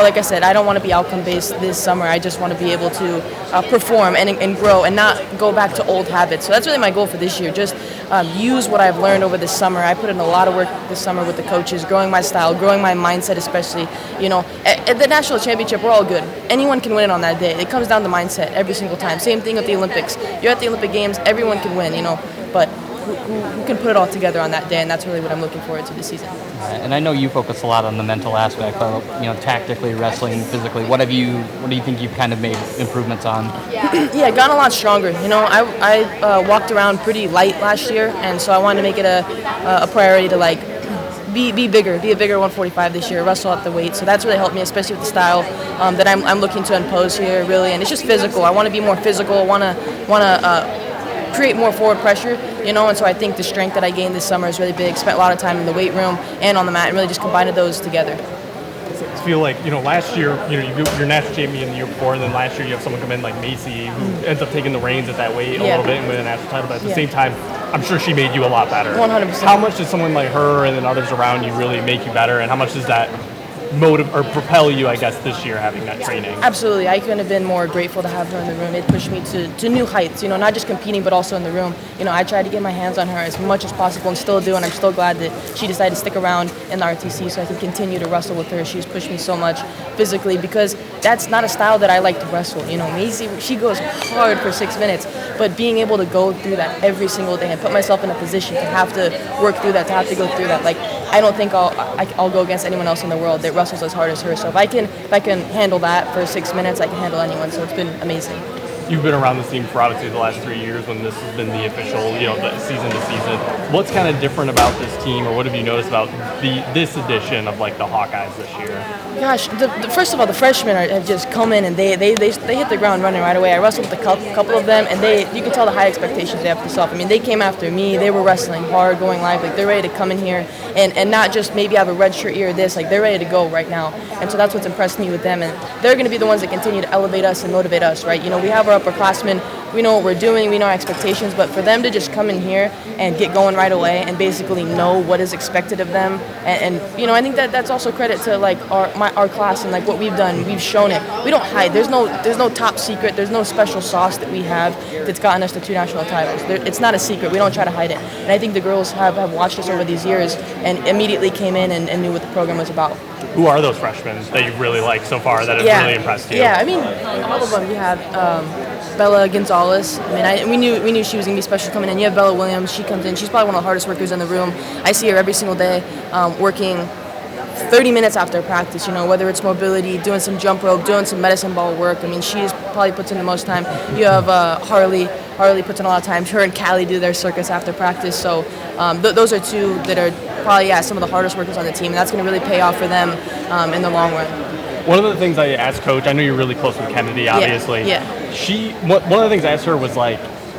But like I said, I don't want to be outcome-based this summer. I just want to be able to perform and grow and not go back to old habits. So that's really my goal for this year. Just use what I've learned over the summer. I put in a lot of work this summer with the coaches, growing my style, growing my mindset especially. At the national championship, we're all good. Anyone can win it on that day. It comes down to mindset every single time. Same thing with the Olympics. You're at the Olympic Games, everyone can win, but who can put it all together on that day, and that's really what I'm looking forward to this season. And I know you focus a lot on the mental aspect, but tactically, wrestling, physically, what do you think you've kind of made improvements on? Yeah, gotten a lot stronger. I walked around pretty light last year, and so I wanted to make it a priority to be bigger, be a bigger 145 this year, wrestle at the weight. So that's really helped me, especially with the style that I'm looking to impose here, really. And it's just physical. I want to be more physical. I want to create more forward pressure, and so I think the strength that I gained this summer is really big. Spent a lot of time in the weight room and on the mat, and really just combined those together. I feel like, last year, you're national champion the year before, and then last year you have someone come in like Macy, who ends up taking the reins at that weight a little bit and win a national title, but at the same time, I'm sure she made you a lot better. 100%. How much does someone like her and then others around you really make you better, and how much does that motive or propel you, I guess, this year having that training? Absolutely. I couldn't have been more grateful to have her in the room. It pushed me to new heights, not just competing, but also in the room. I tried to get my hands on her as much as possible and still do, and I'm still glad that she decided to stick around in the RTC so I can continue to wrestle with her. She's pushed me so much physically because that's not a style that I like to wrestle. Maisie, she goes hard for 6 minutes, but being able to go through that every single day and put myself in a position to have to work through that, to have to go through that, I don't think I'll go against anyone else in the world that wrestles as hard as her. So if I can handle that for 6 minutes, I can handle anyone. So it's been amazing. You've been around this team for obviously the last 3 years when this has been the official, the season to season. What's kind of different about this team, or what have you noticed about this edition of the Hawkeyes this year? Gosh, first of all, the freshmen have just come in and they hit the ground running right away. I wrestled with a couple of them, and you can tell the high expectations they have for themselves. I mean, they came after me. They were wrestling hard, going live. They're ready to come in here and not just maybe have a red shirt year or this. They're ready to go right now. And so that's what's impressed me with them. And they're going to be the ones that continue to elevate us and motivate us, right? We have our upperclassmen. We know what we're doing. We know our expectations. But for them to just come in here and get going right away and basically know what is expected of them, and I think that's also credit to our class and what we've done. We've shown it. We don't hide. There's no top secret. There's no special sauce that we have that's gotten us to 2 national titles. It's not a secret. We don't try to hide it. And I think the girls have watched us over these years and immediately came in and knew what the program was about. Who are those freshmen that you've really liked so far that have really impressed you? Yeah, I mean, all of them. You have Bella Gonzalez. I mean, we knew she was going to be special coming in. You have Bella Williams. She comes in. She's probably one of the hardest workers in the room. I see her every single day working 30 minutes after practice, whether it's mobility, doing some jump rope, doing some medicine ball work. I mean, she's probably puts in the most time. You have Harley. Harley puts in a lot of time. Her and Callie do their circus after practice. So those are two that are probably, some of the hardest workers on the team. And that's going to really pay off for them in the long run. One of the things I asked Coach, I know you're really close with Kennedy, obviously. Yeah. One of the things I asked her was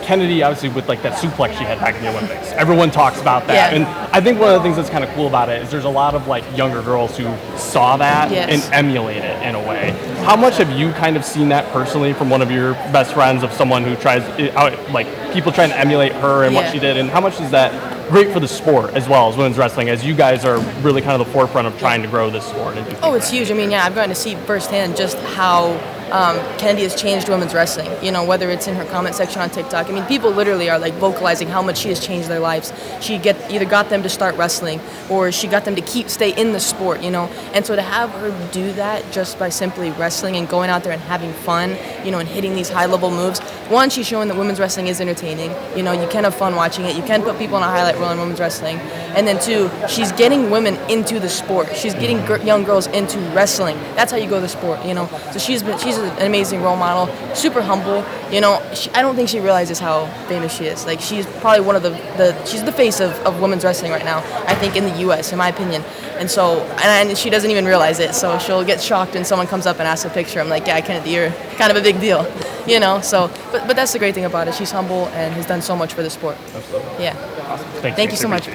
Kennedy, obviously, with that suplex she had back in the Olympics. Everyone talks about that. Yeah. And I think one of the things that's kind of cool about it is there's a lot of younger girls who saw that and emulate it in a way. How much have you kind of seen that personally from one of your best friends, of someone who tries, people trying to emulate her and what she did, and how much is that great for the sport as well as women's wrestling, as you guys are really kind of the forefront of trying to grow this sport? Oh, it's huge. I mean, I've gotten to see firsthand just how Kennedy has changed women's wrestling, whether it's in her comment section on TikTok. I mean, people literally are vocalizing how much she has changed their lives. She either got them to start wrestling or she got them to stay in the sport, And so to have her do that just by simply wrestling and going out there and having fun, and hitting these high-level moves. One, she's showing that women's wrestling is entertaining. You can have fun watching it. You can put people on a highlight reel in women's wrestling. And then two, she's getting women into the sport. She's getting young girls into wrestling. That's how you go to the sport, So she's an amazing role model, super humble. I don't think she realizes how famous she is. She's probably one of she's the face of women's wrestling right now, I think, in the U.S., in my opinion. And so, and she doesn't even realize it. So she'll get shocked when someone comes up and asks a picture. I'm like, yeah, Kennedy, you're kind of a big deal, So, but that's the great thing about it. She's humble and has done so much for the sport. Absolutely. Yeah. Awesome. Thank you so much.